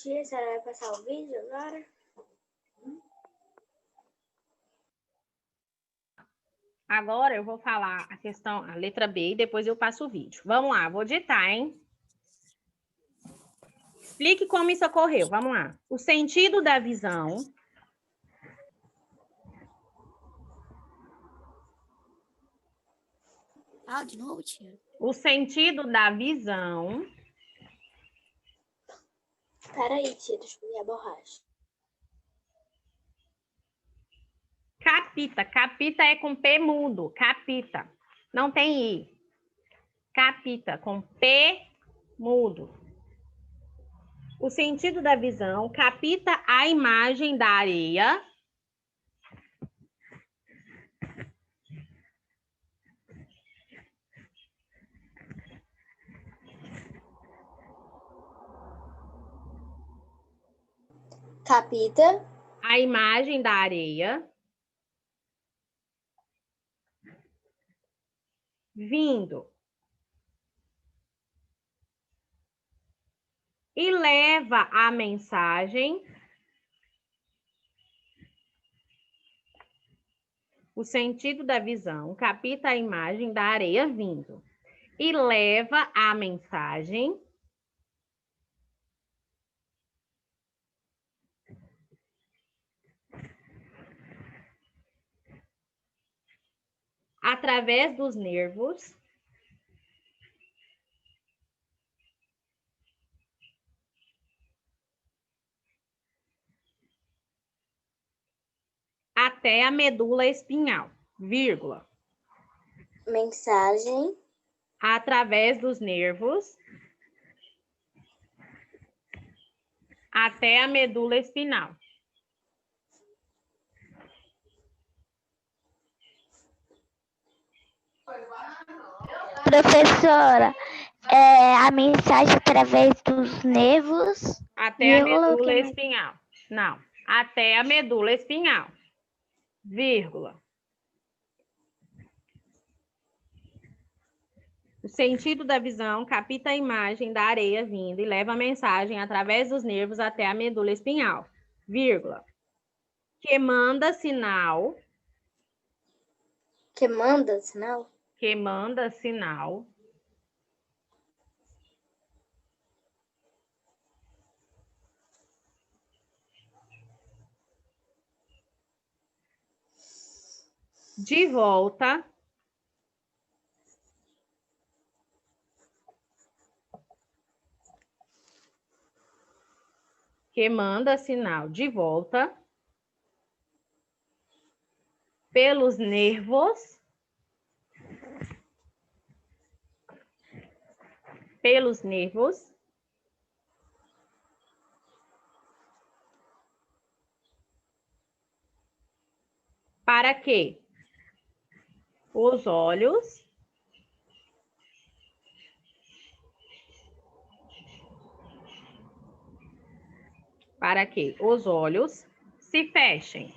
Tia, a senhora vai passar o vídeo agora? Agora eu vou falar a questão, a letra B, e depois eu passo o vídeo. Vamos lá, vou digitar, hein? Explique como isso ocorreu. Vamos lá. O sentido da visão. De novo, tia. O sentido da visão. Peraí, tia, deixa eu ver a borracha. Capita. Capita é com P mudo. Capita. Não tem I. Capita, com P mudo. O sentido da visão capta a imagem da areia. Capita. A imagem da areia. Vindo. E leva a mensagem. O sentido da visão capta a imagem da areia vindo. E leva a mensagem. Através dos nervos. Até a medula espinhal, vírgula. Mensagem. Através dos nervos. Até a medula espinal. Professora, a mensagem através dos nervos. Até a medula espinhal. Não, até a medula espinhal, vírgula. O sentido da visão capta a imagem da areia vindo e leva a mensagem através dos nervos até a medula espinhal, vírgula. Que manda sinal. Que manda sinal. Que manda sinal. De volta. Que manda sinal de volta. Pelos nervos. Pelos nervos. Para que os olhos se fechem,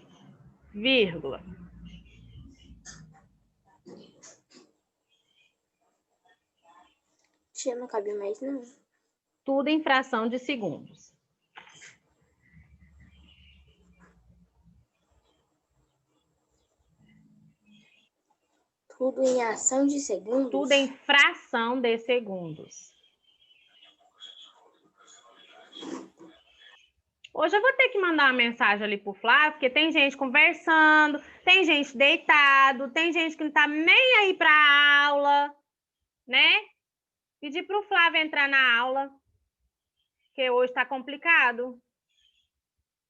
vírgula. Tia, não cabe mais, não. Tudo em fração de segundos. Tudo em ação de segundos? Tudo em fração de segundos. Hoje eu vou ter que mandar uma mensagem ali pro Flávio, porque tem gente conversando, tem gente deitado, tem gente que não tá nem aí pra aula, né? Pedir pro Flávio entrar na aula, porque hoje tá complicado.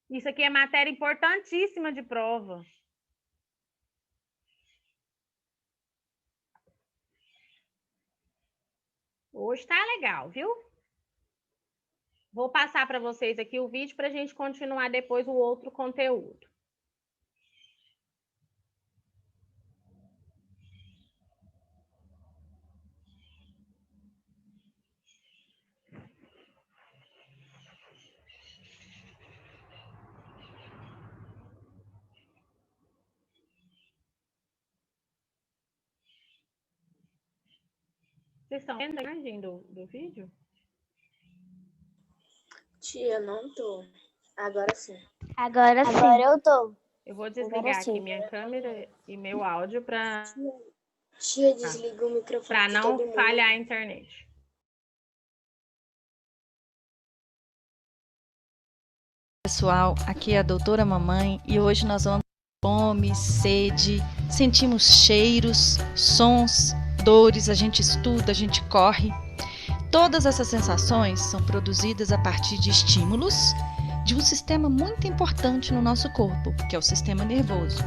Isso aqui é matéria importantíssima de prova. Hoje tá legal, viu? Vou passar para vocês aqui o vídeo para a gente continuar depois o outro conteúdo. Vocês estão vendo a imagem do vídeo? Tia, não tô. Agora sim. Agora sim. Agora eu tô. Eu vou desligar sim. aqui minha câmera e meu áudio para Tia, desliga o microfone de não todo mundo. falhar a internet. Pessoal, aqui é a doutora Mamãe e hoje nós vamos ter fome, sede, sentimos cheiros, sons, dores, a gente estuda, a gente corre. Todas essas sensações são produzidas a partir de estímulos de um sistema muito importante no nosso corpo, que é o sistema nervoso.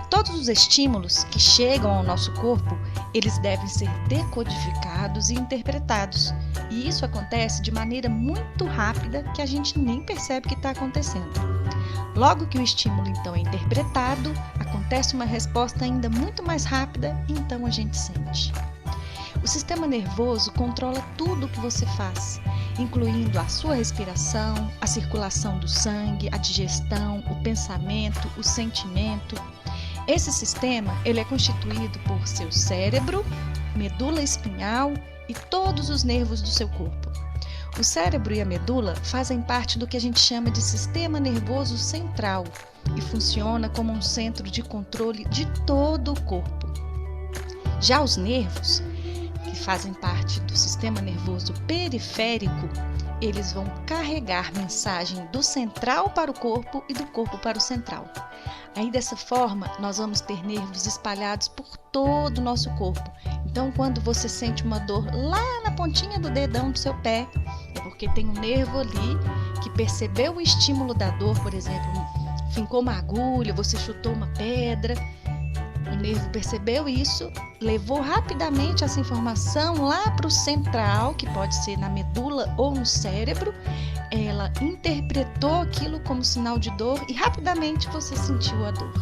Todos os estímulos que chegam ao nosso corpo, eles devem ser decodificados e interpretados. E isso acontece de maneira muito rápida que a gente nem percebe que está acontecendo. Logo que o estímulo então é interpretado, acontece uma resposta ainda muito mais rápida e então a gente sente. O sistema nervoso controla tudo o que você faz, incluindo a sua respiração, a circulação do sangue, a digestão, o pensamento, o sentimento. Esse sistema ele é constituído por seu cérebro, medula espinhal e todos os nervos do seu corpo. O cérebro e a medula fazem parte do que a gente chama de sistema nervoso central e funciona como um centro de controle de todo o corpo. Já os nervos, que fazem parte do sistema nervoso periférico, eles vão carregar mensagem do central para o corpo e do corpo para o central. Aí, dessa forma, nós vamos ter nervos espalhados por todo o nosso corpo. Então, quando você sente uma dor lá na pontinha do dedão do seu pé, é porque tem um nervo ali que percebeu o estímulo da dor, por exemplo, fincou uma agulha, você chutou uma pedra. O nervo percebeu isso, levou rapidamente essa informação lá para o central, que pode ser na medula ou no cérebro. Ela interpretou aquilo como sinal de dor e rapidamente você sentiu a dor.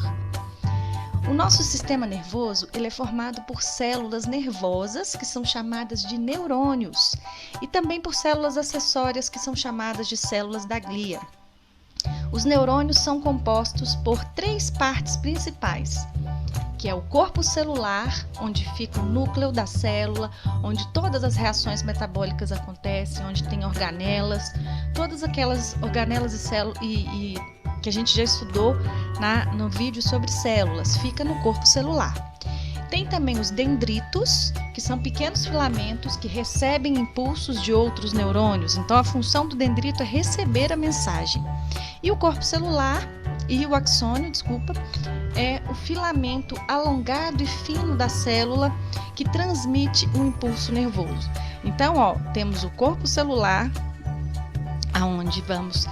O nosso sistema nervoso ele é formado por células nervosas, que são chamadas de neurônios, e também por células acessórias, que são chamadas de células da glia. Os neurônios são compostos por 3 partes principais, que é o corpo celular, onde fica o núcleo da célula, onde todas as reações metabólicas acontecem, onde tem organelas, todas aquelas organelas e células que a gente já estudou no vídeo sobre células, fica no corpo celular. Tem também os dendritos, que são pequenos filamentos que recebem impulsos de outros neurônios. Então, a função do dendrito é receber a mensagem. E o corpo celular e o axônio, é o filamento alongado e fino da célula que transmite um impulso nervoso. Então, temos o corpo celular, aonde vamos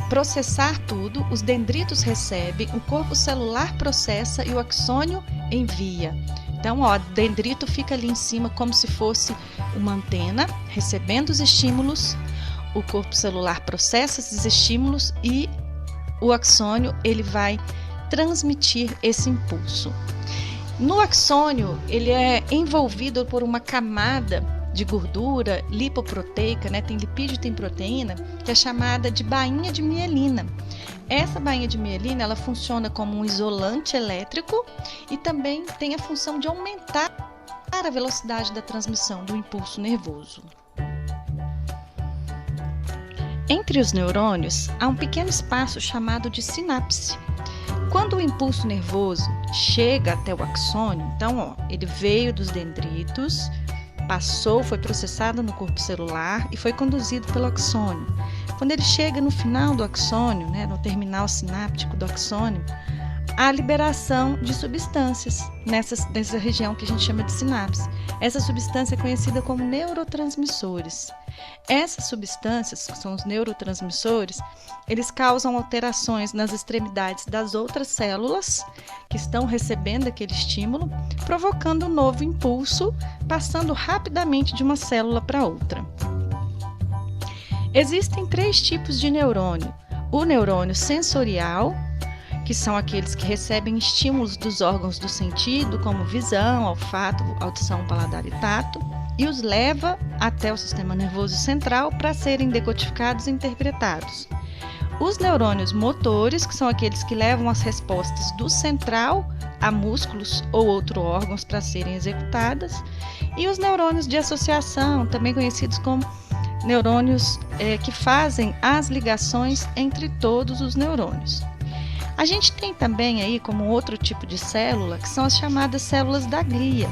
processar tudo, os dendritos recebem, o corpo celular processa e o axônio envia. Então, o dendrito fica ali em cima como se fosse uma antena, recebendo os estímulos, o corpo celular processa esses estímulos e o axônio ele vai transmitir esse impulso. No axônio, ele é envolvido por uma camada de gordura lipoproteica, tem lipídio e tem proteína, que é chamada de bainha de mielina. Essa bainha de mielina, ela funciona como um isolante elétrico e também tem a função de aumentar a velocidade da transmissão do impulso nervoso. Entre os neurônios, há um pequeno espaço chamado de sinapse. Quando o impulso nervoso chega até o axônio, então, ele veio dos dendritos, passou, foi processado no corpo celular e foi conduzido pelo axônio. Quando ele chega no final do axônio, no terminal sináptico do axônio, há liberação de substâncias nessa região que a gente chama de sinapse. Essa substância é conhecida como neurotransmissores. Essas substâncias, que são os neurotransmissores, eles causam alterações nas extremidades das outras células que estão recebendo aquele estímulo, provocando um novo impulso, passando rapidamente de uma célula para outra. Existem 3 tipos de neurônio. O neurônio sensorial, que são aqueles que recebem estímulos dos órgãos do sentido, como visão, olfato, audição, paladar e tato, e os leva até o sistema nervoso central para serem decodificados e interpretados. Os neurônios motores, que são aqueles que levam as respostas do central a músculos ou outros órgãos para serem executadas, e os neurônios de associação, também conhecidos como neurônios que fazem as ligações entre todos os neurônios. A gente tem também aí como outro tipo de célula, que são as chamadas células da glia.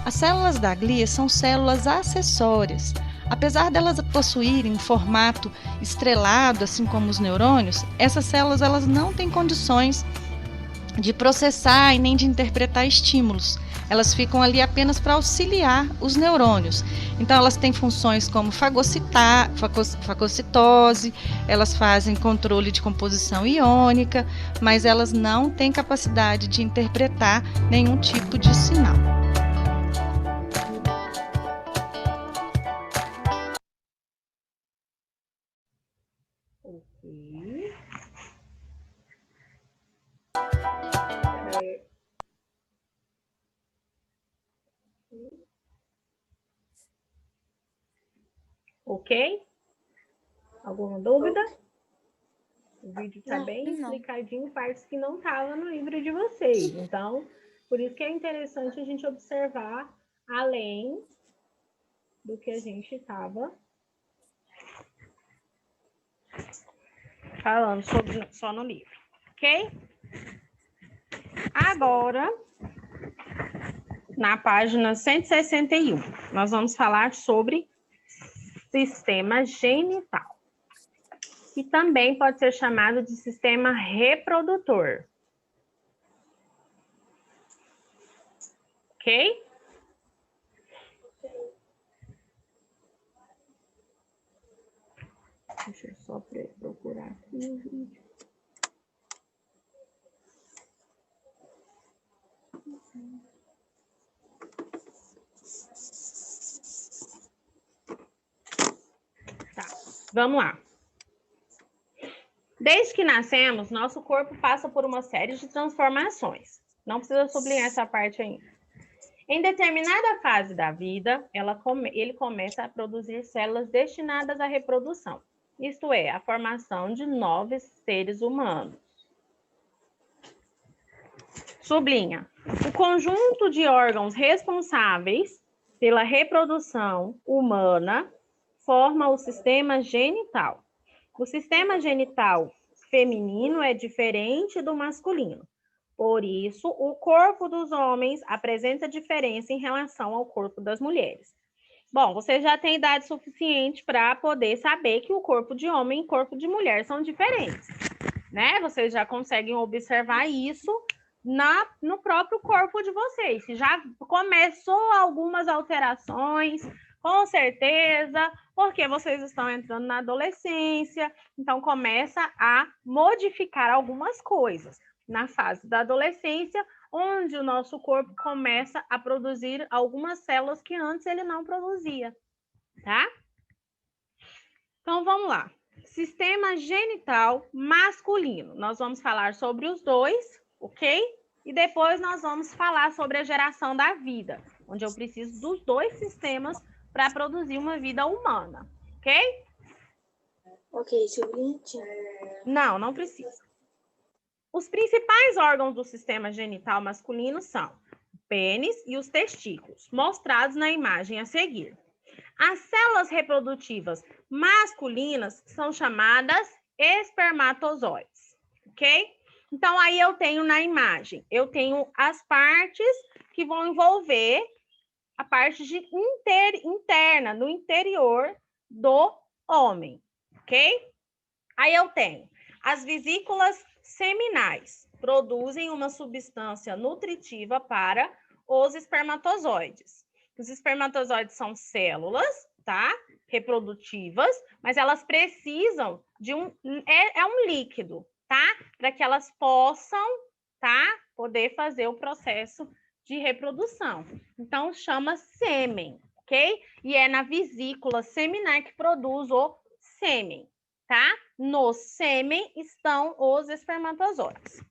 As células da glia são células acessórias. Apesar delas possuírem um formato estrelado, assim como os neurônios, essas células elas não têm condições de processar e nem de interpretar estímulos. Elas ficam ali apenas para auxiliar os neurônios. Então, elas têm funções como fagocitose, elas fazem controle de composição iônica, mas elas não têm capacidade de interpretar nenhum tipo de sinal. Ok? Alguma dúvida? O vídeo está Não, bem não. explicadinho, partes que não estavam no livro de vocês. Então, por isso que é interessante a gente observar além do que a gente estava falando só no livro. Ok? Agora, na página 161, nós vamos falar sobre sistema genital, que também pode ser chamado de sistema reprodutor. Ok? Deixa eu só procurar aqui o vídeo. Tá, vamos lá. Desde que nascemos, nosso corpo passa por uma série de transformações. Não precisa sublinhar essa parte ainda. Em determinada fase da vida, ele começa a produzir células destinadas à reprodução. Isto é, a formação de novos seres humanos. Sublinha. O conjunto de órgãos responsáveis pela reprodução humana forma o sistema genital. O sistema genital feminino é diferente do masculino. Por isso, o corpo dos homens apresenta diferença em relação ao corpo das mulheres. Bom, você já tem idade suficiente para poder saber que o corpo de homem e o corpo de mulher são diferentes, né? Vocês já conseguem observar isso no próprio corpo de vocês. Se já começou algumas alterações, com certeza, porque vocês estão entrando na adolescência, então começa a modificar algumas coisas. Na fase da adolescência, onde o nosso corpo começa a produzir algumas células que antes ele não produzia, tá? Então, vamos lá. Sistema genital masculino. Nós vamos falar sobre os dois, ok? E depois nós vamos falar sobre a geração da vida, onde eu preciso dos dois sistemas para produzir uma vida humana, ok? Ok, sublinha. Não, não precisa. Os principais órgãos do sistema genital masculino são o pênis e os testículos, mostrados na imagem a seguir. As células reprodutivas masculinas são chamadas espermatozoides, ok? Então, aí eu tenho na imagem, eu tenho as partes que vão envolver a parte interna, no interior do homem, ok? Aí eu tenho as vesículas seminais, produzem uma substância nutritiva para os espermatozoides. Os espermatozoides são células, tá? Reprodutivas, mas elas precisam de um líquido, tá? Para que elas possam, tá? Poder fazer o processo de reprodução. Então, chama sêmen, ok? E é na vesícula seminar que produz o sêmen, tá? No sêmen estão os espermatozoides.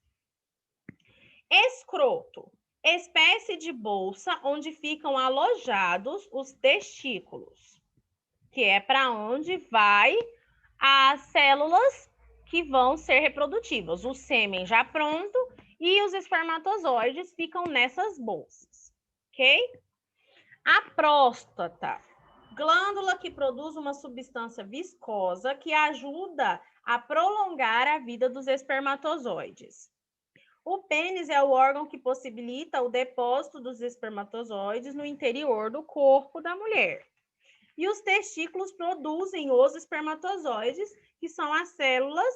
Escroto, espécie de bolsa onde ficam alojados os testículos, que é para onde vai as células que vão ser reprodutivas. O sêmen já pronto e os espermatozoides ficam nessas bolsas, ok? A próstata glândula que produz uma substância viscosa que ajuda a prolongar a vida dos espermatozoides. O pênis é o órgão que possibilita o depósito dos espermatozoides no interior do corpo da mulher. E os testículos produzem os espermatozoides, que são as células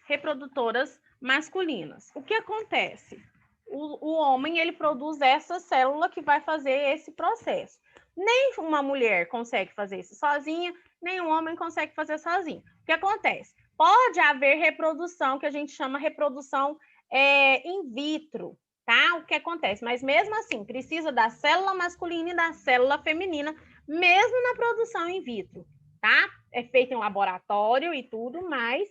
reprodutoras masculinas. O que acontece? O homem, ele produz essa célula que vai fazer esse processo. Nem uma mulher consegue fazer isso sozinha, nem um homem consegue fazer sozinho. O que acontece? Pode haver reprodução, que a gente chama reprodução in vitro, tá? O que acontece? Mas mesmo assim, precisa da célula masculina e da célula feminina, mesmo na produção in vitro, tá? É feito em laboratório e tudo, mas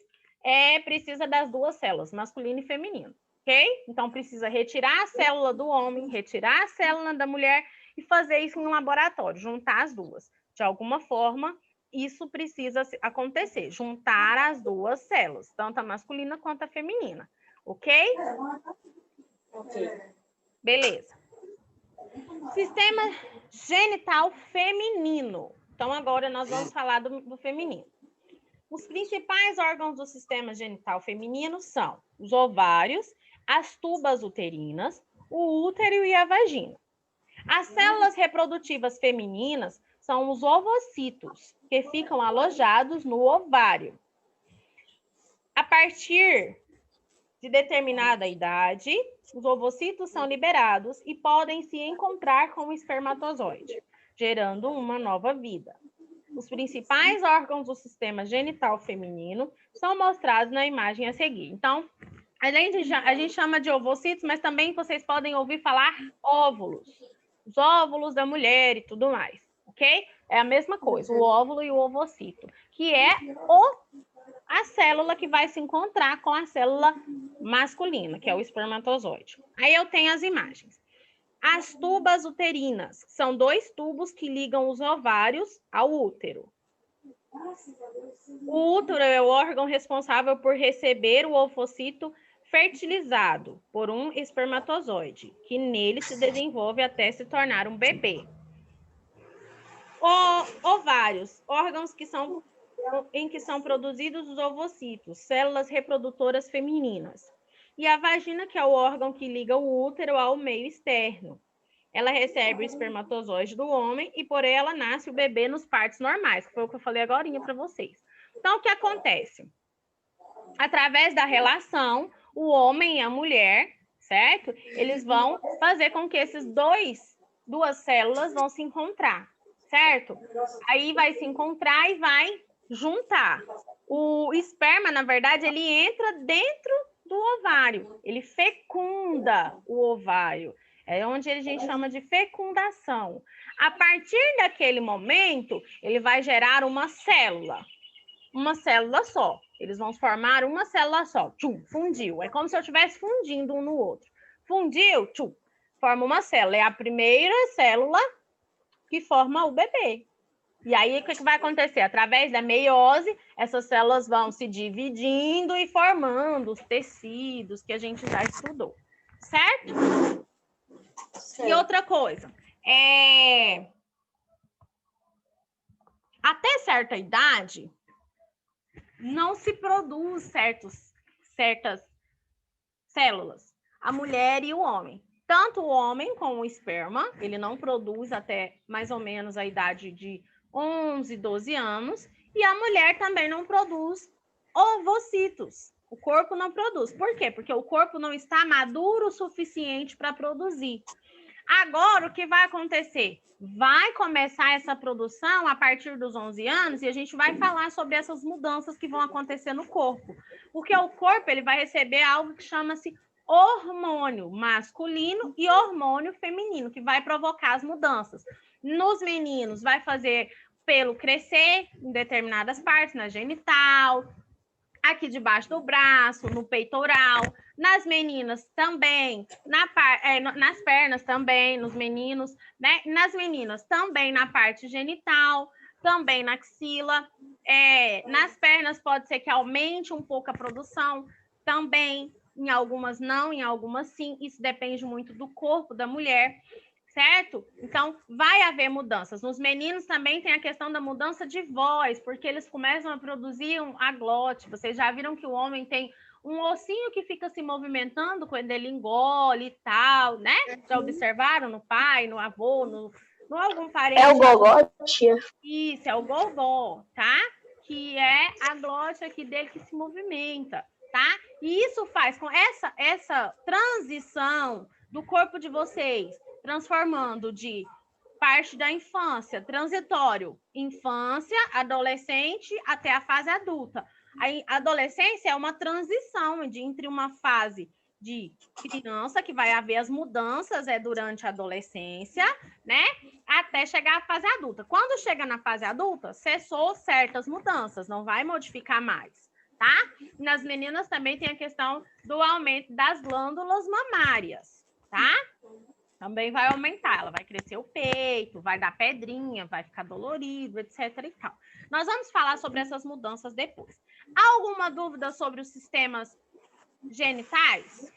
precisa das duas células, masculino e feminino, ok? Então, precisa retirar a célula do homem, retirar a célula da mulher e fazer isso em um laboratório, juntar as duas. De alguma forma, isso precisa acontecer, juntar as duas células, tanto a masculina quanto a feminina, ok? Ok. Beleza. Sistema genital feminino. Então, agora nós vamos falar do feminino. Os principais órgãos do sistema genital feminino são os ovários, as tubas uterinas, o útero e a vagina. As células reprodutivas femininas são os ovocitos, que ficam alojados no ovário. A partir de determinada idade, os ovocitos são liberados e podem se encontrar com o espermatozoide, gerando uma nova vida. Os principais órgãos do sistema genital feminino são mostrados na imagem a seguir. Então, a gente chama de ovocitos, mas também vocês podem ouvir falar óvulos. Os óvulos da mulher e tudo mais, ok? É a mesma coisa, o óvulo e o ovocito, que é a célula que vai se encontrar com a célula masculina, que é o espermatozoide. Aí eu tenho as imagens. As tubas uterinas são 2 tubos que ligam os ovários ao útero. O útero é o órgão responsável por receber o ovocito fertilizado por um espermatozoide, que nele se desenvolve até se tornar um bebê. Ovários, órgãos em que são produzidos os ovocitos, células reprodutoras femininas. E a vagina, que é o órgão que liga o útero ao meio externo. Ela recebe o espermatozoide do homem e por ela nasce o bebê nos partos normais, que foi o que eu falei agorinha para vocês. Então, o que acontece? Através da relação, o homem e a mulher, certo? Eles vão fazer com que essas duas células vão se encontrar, certo? Aí vai se encontrar e vai juntar. O esperma, na verdade, ele entra dentro do ovário, ele fecunda o ovário. É onde a gente chama de fecundação. A partir daquele momento, ele vai gerar uma célula só. Eles vão formar uma célula só. Tchum, fundiu. É como se eu estivesse fundindo um no outro. Fundiu, tchum, forma uma célula. É a primeira célula que forma o bebê. E aí, o que vai acontecer? Através da meiose, essas células vão se dividindo e formando os tecidos que a gente já estudou. Certo? E outra coisa, até certa idade, não se produz certas células, a mulher e o homem. Tanto o homem com o esperma, ele não produz até mais ou menos a idade de 11, 12 anos, e a mulher também não produz ovocitos. O corpo não produz. Por quê? Porque o corpo não está maduro o suficiente para produzir. Agora, o que vai acontecer? Vai começar essa produção a partir dos 11 anos e a gente vai falar sobre essas mudanças que vão acontecer no corpo. Porque o corpo ele vai receber algo que chama-se hormônio masculino e hormônio feminino, que vai provocar as mudanças. Nos meninos, vai fazer pelo crescer em determinadas partes, na genital, aqui debaixo do braço, no peitoral, nas meninas também, nas pernas também, nos meninos, né? Nas meninas também na parte genital, também na axila, nas pernas pode ser que aumente um pouco a produção, também, em algumas não, em algumas sim, isso depende muito do corpo da mulher. certo? Então, vai haver mudanças. Nos meninos também tem a questão da mudança de voz, porque eles começam a produzir a glote. Vocês já viram que o homem tem um ossinho que fica se movimentando quando ele engole e tal, né? Já observaram no pai, no avô, no algum parente? É o gogó, tia? Isso, é o gogó, tá? Que é a glote aqui dele que se movimenta, tá? E isso faz com essa transição do corpo de vocês, transformando de parte da infância, transitório, infância, adolescente, até a fase adulta. A adolescência é uma transição entre uma fase de criança, que vai haver as mudanças durante a adolescência, né? Até chegar à fase adulta. Quando chega na fase adulta, cessou certas mudanças, não vai modificar mais, tá? E nas meninas também tem a questão do aumento das glândulas mamárias, tá? Também vai aumentar, ela vai crescer o peito, vai dar pedrinha, vai ficar dolorido, etc. e tal. Nós vamos falar sobre essas mudanças depois. Alguma dúvida sobre os sistemas genitais?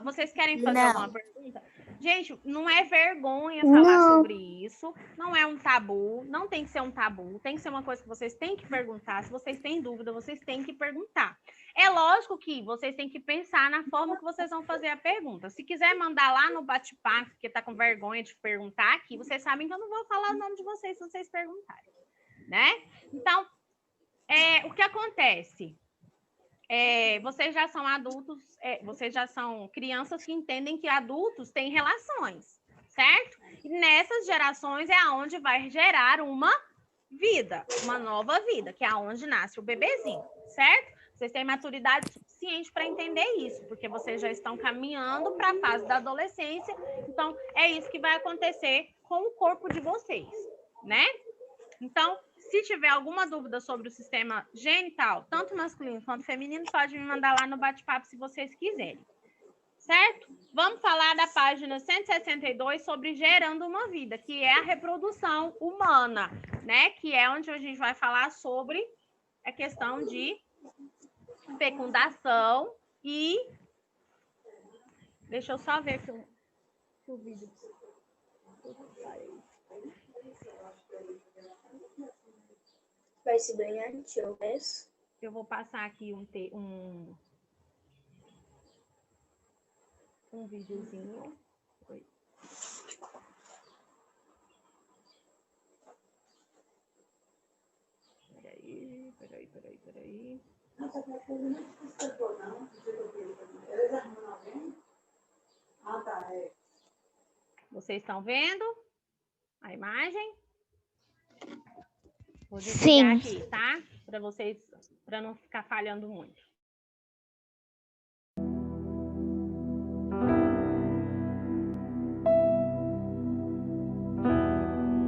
Vocês querem fazer alguma pergunta? Gente, não é vergonha falar sobre isso, não é um tabu, não tem que ser um tabu, tem que ser uma coisa que vocês têm que perguntar. Se vocês têm dúvida, vocês têm que perguntar. É lógico que vocês têm que pensar na forma que vocês vão fazer a pergunta. Se quiser mandar lá no bate-papo, porque tá com vergonha de perguntar aqui, vocês sabem que eu não vou falar o nome de vocês se vocês perguntarem, né? Então, o que acontece? Vocês já são adultos, vocês já são crianças que entendem que adultos têm relações, certo? E nessas gerações é aonde vai gerar uma vida, uma nova vida, que é aonde nasce o bebezinho, certo? Vocês têm maturidade suficiente para entender isso, porque vocês já estão caminhando para a fase da adolescência, então é isso que vai acontecer com o corpo de vocês, né? Então, se tiver alguma dúvida sobre o sistema genital, tanto masculino quanto feminino, pode me mandar lá no bate-papo se vocês quiserem. Certo? Vamos falar da página 162 sobre gerando uma vida, que é a reprodução humana, né? Que é onde a gente vai falar sobre a questão de fecundação e... Deixa eu só ver que o vídeo... Vai se ganhar, tio, eu vou passar aqui um videozinho. Oi. Peraí. Vocês estão vendo a imagem? Vou desligar aqui, tá? Para vocês, para não ficar falhando muito.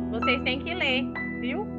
Vocês têm que ler, viu?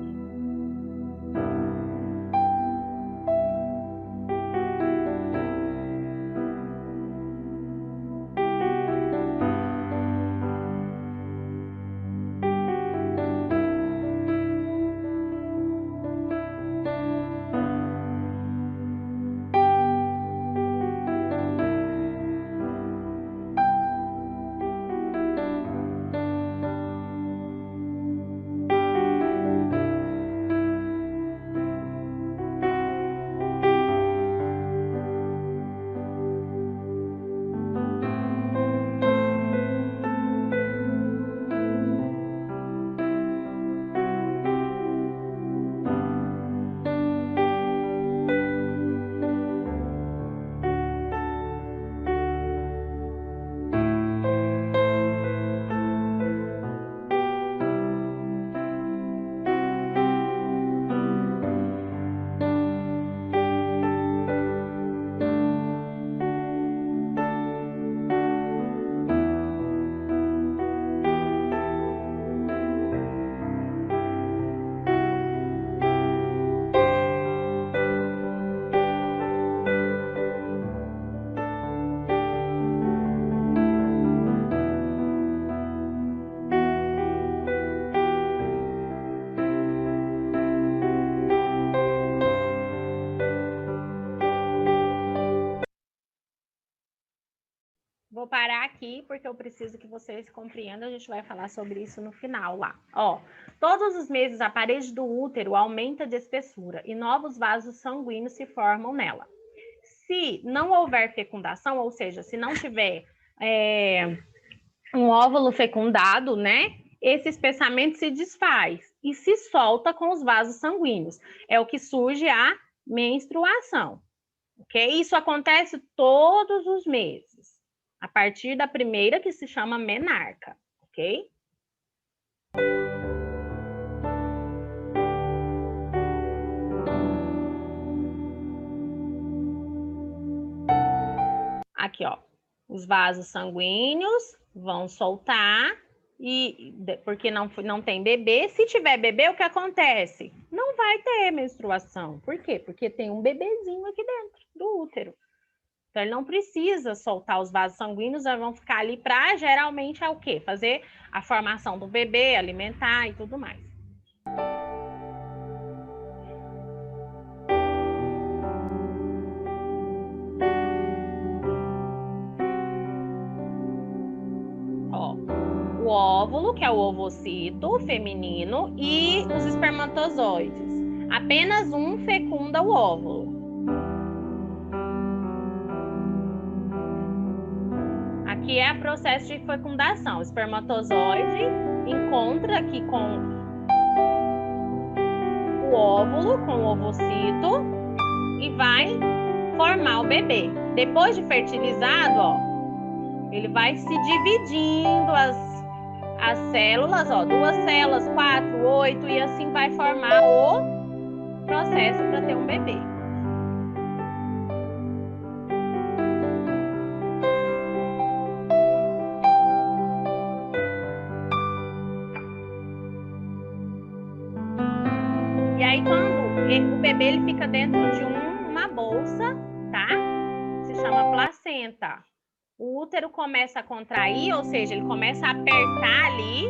vou parar aqui porque eu preciso que vocês compreendam. A gente vai falar sobre isso no final lá. Ó, todos os meses a parede do útero aumenta de espessura e novos vasos sanguíneos se formam nela. Se não houver fecundação, ou seja, se não tiver um óvulo fecundado, né? Esse espessamento se desfaz e se solta com os vasos sanguíneos. É o que surge a menstruação, ok? Isso acontece todos os meses, a partir da primeira, que se chama menarca, ok? Aqui, ó, os vasos sanguíneos vão soltar porque não tem bebê. Se tiver bebê, o que acontece? Não vai ter menstruação. Por quê? Porque tem um bebezinho aqui dentro do útero. Então, ele não precisa soltar os vasos sanguíneos, eles vão ficar ali para, geralmente, é o quê? Fazer a formação do bebê, alimentar e tudo mais. Ó, o óvulo, que é o ovocito feminino, e os espermatozoides. Apenas um fecunda o óvulo. Aqui é o processo de fecundação. O espermatozoide encontra aqui com o óvulo, com o ovocito, e vai formar o bebê. Depois de fertilizado, ó, ele vai se dividindo as células, ó, 2 células, 4, 8, e assim vai formar o processo para ter um bebê. E aí, quando o bebê ele fica dentro de uma bolsa, tá? Se chama placenta. O útero começa a contrair, ou seja, ele começa a apertar ali,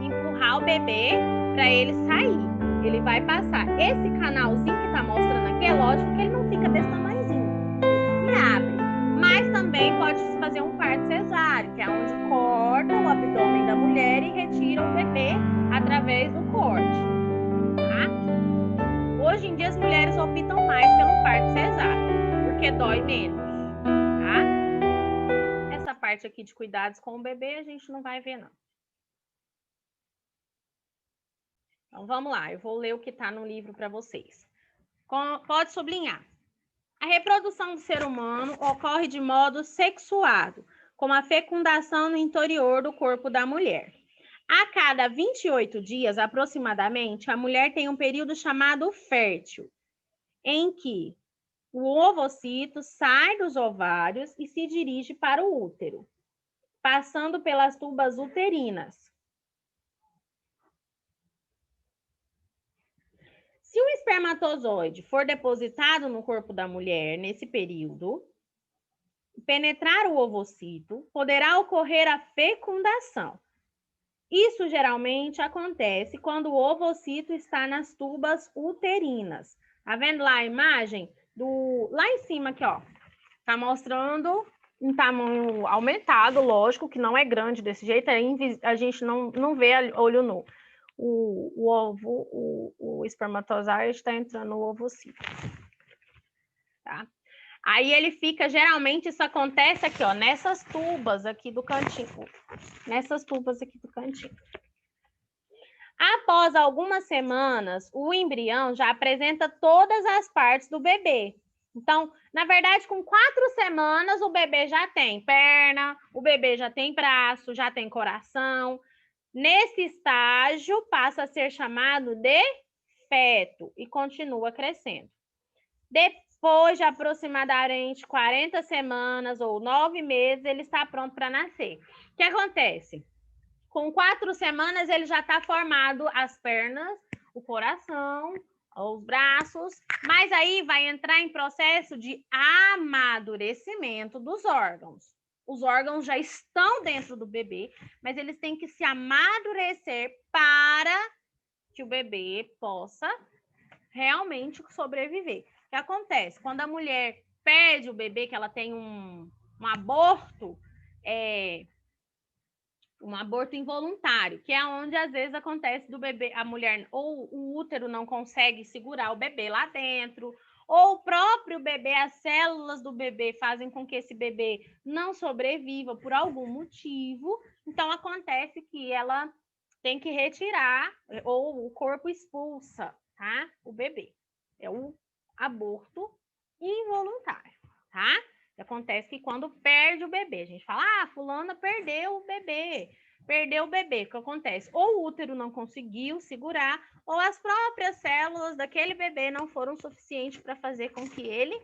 empurrar o bebê para ele sair. Ele vai passar. Esse canalzinho que tá mostrando aqui, é lógico que ele não fica desse tamanhozinho. E abre. Mas também pode se fazer um parto cesáreo, que é onde corta o abdômen da mulher e retira o bebê através do corte. Tá? Hoje em dia as mulheres optam mais pelo parto cesáreo, porque dói menos. Tá? Essa parte aqui de cuidados com o bebê a gente não vai ver, não. Então, vamos lá. Eu vou ler o que está no livro para vocês. Pode sublinhar. A reprodução do ser humano ocorre de modo sexuado, como a fecundação no interior do corpo da mulher. A cada 28 dias, aproximadamente, a mulher tem um período chamado fértil, em que o ovocito sai dos ovários e se dirige para o útero, passando pelas tubas uterinas. Se o espermatozoide for depositado no corpo da mulher nesse período, penetrar o ovocito, poderá ocorrer a fecundação. Isso geralmente acontece quando o ovocito está nas tubas uterinas. Tá vendo lá a imagem? Lá em cima aqui, ó. Tá mostrando um tamanho aumentado, lógico, que não é grande desse jeito, a gente não vê a olho nu. O espermatozoide está entrando no ovocito. Tá? Aí ele fica, geralmente isso acontece aqui, ó, nessas tubas aqui do cantinho. Nessas tubas aqui do cantinho. Após algumas semanas, o embrião já apresenta todas as partes do bebê. Então, na verdade, com 4 semanas, o bebê já tem perna, o bebê já tem braço, já tem coração. Nesse estágio, passa a ser chamado de feto e continua crescendo. Depois de aproximadamente 40 semanas ou 9 meses, ele está pronto para nascer. O que acontece? Com 4 semanas, ele já está formado as pernas, o coração, os braços, mas aí vai entrar em processo de amadurecimento dos órgãos. Os órgãos já estão dentro do bebê, mas eles têm que se amadurecer para que o bebê possa realmente sobreviver. O que acontece? Quando a mulher perde o bebê, que ela tem um aborto, um aborto involuntário, que é onde às vezes acontece do bebê, a mulher ou o útero não consegue segurar o bebê lá dentro, ou o próprio bebê, as células do bebê fazem com que esse bebê não sobreviva por algum motivo. Então acontece que ela tem que retirar, ou o corpo expulsa, tá? O bebê. É o aborto involuntário, tá? Acontece que quando perde o bebê, a gente fala, fulana perdeu o bebê. Perdeu o bebê, o que acontece? Ou o útero não conseguiu segurar, ou as próprias células daquele bebê não foram suficientes para fazer com que ele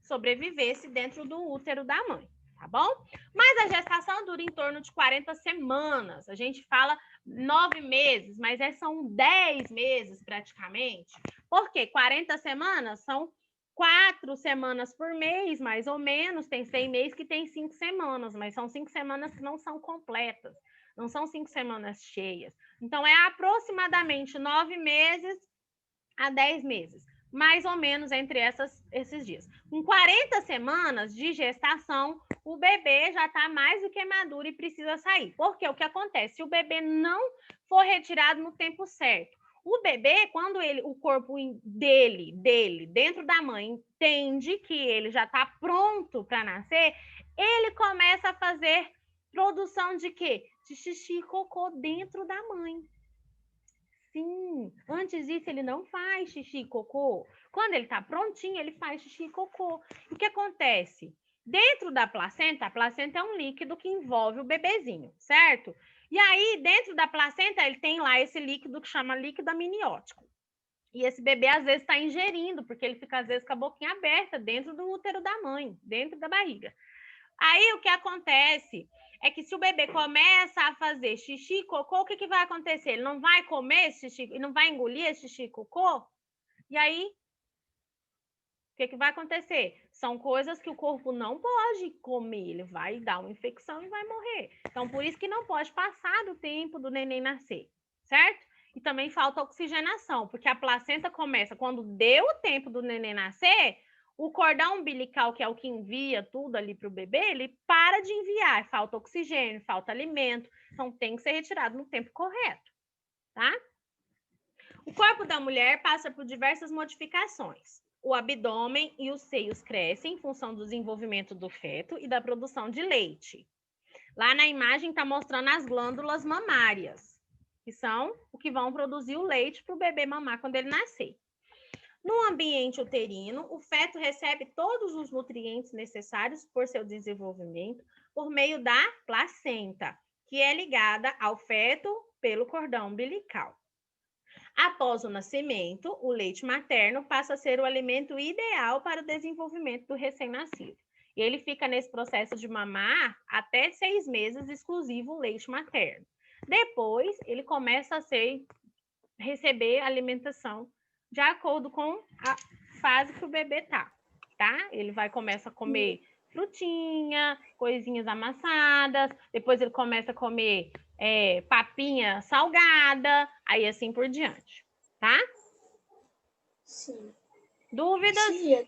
sobrevivesse dentro do útero da mãe, tá bom? Mas a gestação dura em torno de 40 semanas. A gente fala 9 meses, mas são 10 meses praticamente. Por quê? 40 semanas são 4 semanas por mês, mais ou menos. Tem 100 meses que tem 5 semanas, mas são 5 semanas que não são completas. Não são 5 semanas cheias. Então, é aproximadamente 9 meses a 10 meses. Mais ou menos entre esses dias. Com 40 semanas de gestação, o bebê já está mais do que maduro e precisa sair. Porque o que acontece? Se o bebê não for retirado no tempo certo, o bebê, quando o corpo dele, dentro da mãe, entende que ele já está pronto para nascer, ele começa a fazer produção de quê? De xixi e cocô dentro da mãe. Sim, antes disso ele não faz xixi e cocô. Quando ele está prontinho, ele faz xixi e cocô. O que acontece? Dentro da placenta, a placenta é um líquido que envolve o bebezinho, certo? E aí, dentro da placenta, ele tem lá esse líquido que chama líquido amniótico. E esse bebê, às vezes, está ingerindo, porque ele fica, às vezes, com a boquinha aberta dentro do útero da mãe, dentro da barriga. Aí, o que acontece é que se o bebê começa a fazer xixi e cocô, o que vai acontecer? Ele não vai comer esse xixi, ele não vai engolir esse xixi e cocô? E aí, o que vai acontecer? São coisas que o corpo não pode comer, ele vai dar uma infecção e vai morrer. Então, por isso que não pode passar do tempo do neném nascer, certo? E também falta oxigenação, porque a placenta começa, quando deu o tempo do neném nascer, o cordão umbilical, que é o que envia tudo ali para o bebê, ele para de enviar, falta oxigênio, falta alimento, então tem que ser retirado no tempo correto, tá? O corpo da mulher passa por diversas modificações. O abdômen e os seios crescem em função do desenvolvimento do feto e da produção de leite. Lá na imagem está mostrando as glândulas mamárias, que são o que vão produzir o leite para o bebê mamar quando ele nascer. No ambiente uterino, o feto recebe todos os nutrientes necessários por seu desenvolvimento por meio da placenta, que é ligada ao feto pelo cordão umbilical. Após o nascimento, o leite materno passa a ser o alimento ideal para o desenvolvimento do recém-nascido. E ele fica nesse processo de mamar até 6 meses, exclusivo o leite materno. Depois, ele começa a receber alimentação de acordo com a fase que o bebê tá? Ele começa a comer frutinha, coisinhas amassadas, depois ele começa a comer papinha salgada, aí assim por diante, tá? Sim. Dúvidas? Tia,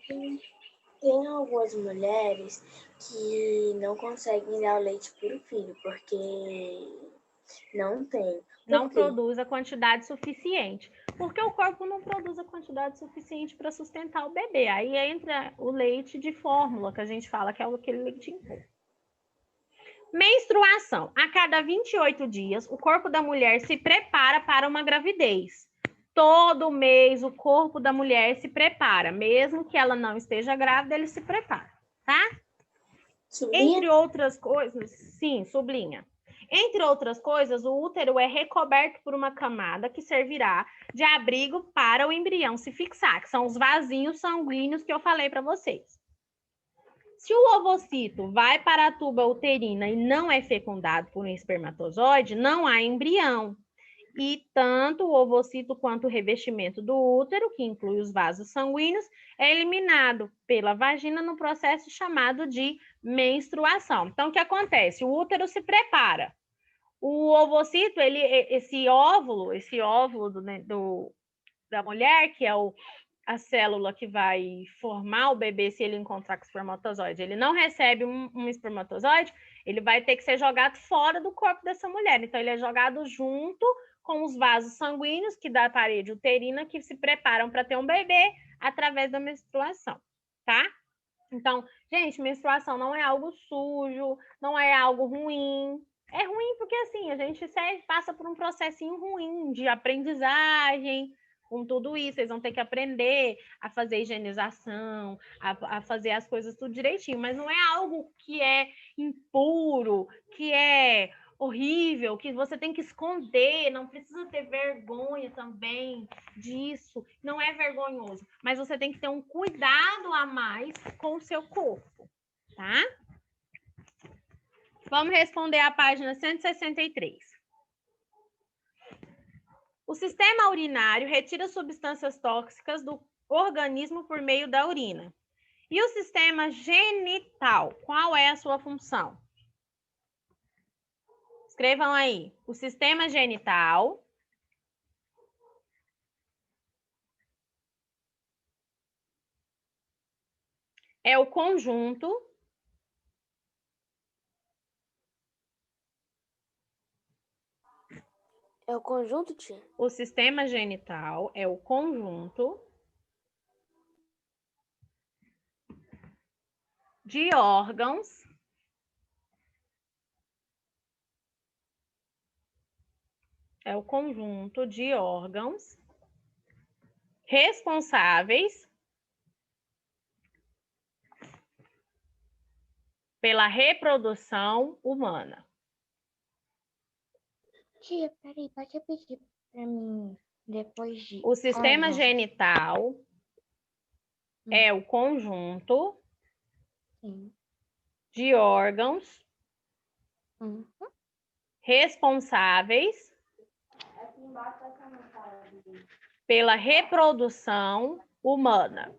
tem algumas mulheres que não conseguem dar o leite para o filho, porque não tem. Não produz a quantidade suficiente. Porque o corpo não produz a quantidade suficiente para sustentar o bebê. Aí entra o leite de fórmula, que a gente fala que é aquele leite em pó. Menstruação. A cada 28 dias, o corpo da mulher se prepara para uma gravidez. Todo mês, o corpo da mulher se prepara. Mesmo que ela não esteja grávida, ele se prepara, tá? Sublinha? Entre outras coisas, sim, sublinha. Entre outras coisas, o útero é recoberto por uma camada que servirá de abrigo para o embrião se fixar, que são os vasinhos sanguíneos que eu falei para vocês. Se o ovocito vai para a tuba uterina e não é fecundado por um espermatozoide, não há embrião. E tanto o ovocito quanto o revestimento do útero, que inclui os vasos sanguíneos, é eliminado pela vagina no processo chamado de menstruação. Então, o que acontece? O útero se prepara. O ovocito, esse óvulo da mulher, que é a célula que vai formar o bebê, se ele encontrar com o espermatozoide, ele não recebe um espermatozoide, ele vai ter que ser jogado fora do corpo dessa mulher. Então, ele é jogado junto com os vasos sanguíneos que da parede uterina que se preparam para ter um bebê através da menstruação, tá? Então, gente, menstruação não é algo sujo, não é algo ruim. É ruim porque, assim, a gente passa por um processinho ruim de aprendizagem. Com tudo isso, vocês vão ter que aprender a fazer higienização, a fazer as coisas tudo direitinho. Mas não é algo que é impuro, que é horrível, que você tem que esconder, não precisa ter vergonha também disso, não é vergonhoso, mas você tem que ter um cuidado a mais com o seu corpo, tá? Vamos responder a página 163. O sistema urinário retira substâncias tóxicas do organismo por meio da urina. E o sistema genital, qual é a sua função? Escrevam aí. O sistema genital é o conjunto É o conjunto, tia? O sistema genital é o conjunto de órgãos responsáveis pela reprodução humana. Tia, peraí, pode repetir para mim depois de... O sistema genital é o conjunto Sim. de órgãos Uhum. responsáveis pela reprodução humana.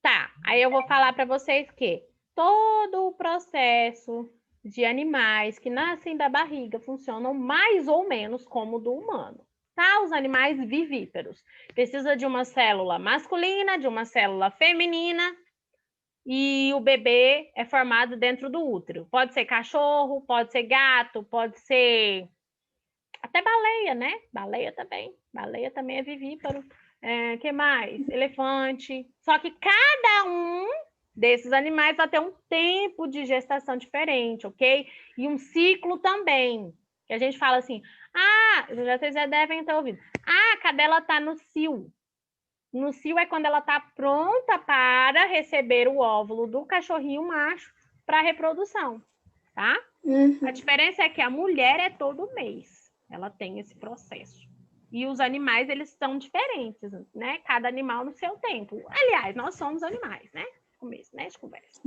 Tá, aí eu vou falar para vocês que todo o processo de animais que nascem da barriga funcionam mais ou menos como o do humano, tá? Os animais vivíparos. Precisa de uma célula masculina, de uma célula feminina, e o bebê é formado dentro do útero. Pode ser cachorro, pode ser gato, pode ser até baleia, né? Baleia também é vivíparo. Que mais? Elefante. Só que cada um desses animais vai ter um tempo de gestação diferente, ok? E um ciclo também. Que a gente fala assim, vocês já devem ter ouvido. A cadela está no cio. No cio é quando ela está pronta para receber o óvulo do cachorrinho macho para reprodução, tá? A diferença é que a mulher é todo mês. Ela tem esse processo. E os animais, eles são diferentes, né? Cada animal no seu tempo. Aliás, nós somos animais, né? Começo, né, de conversa.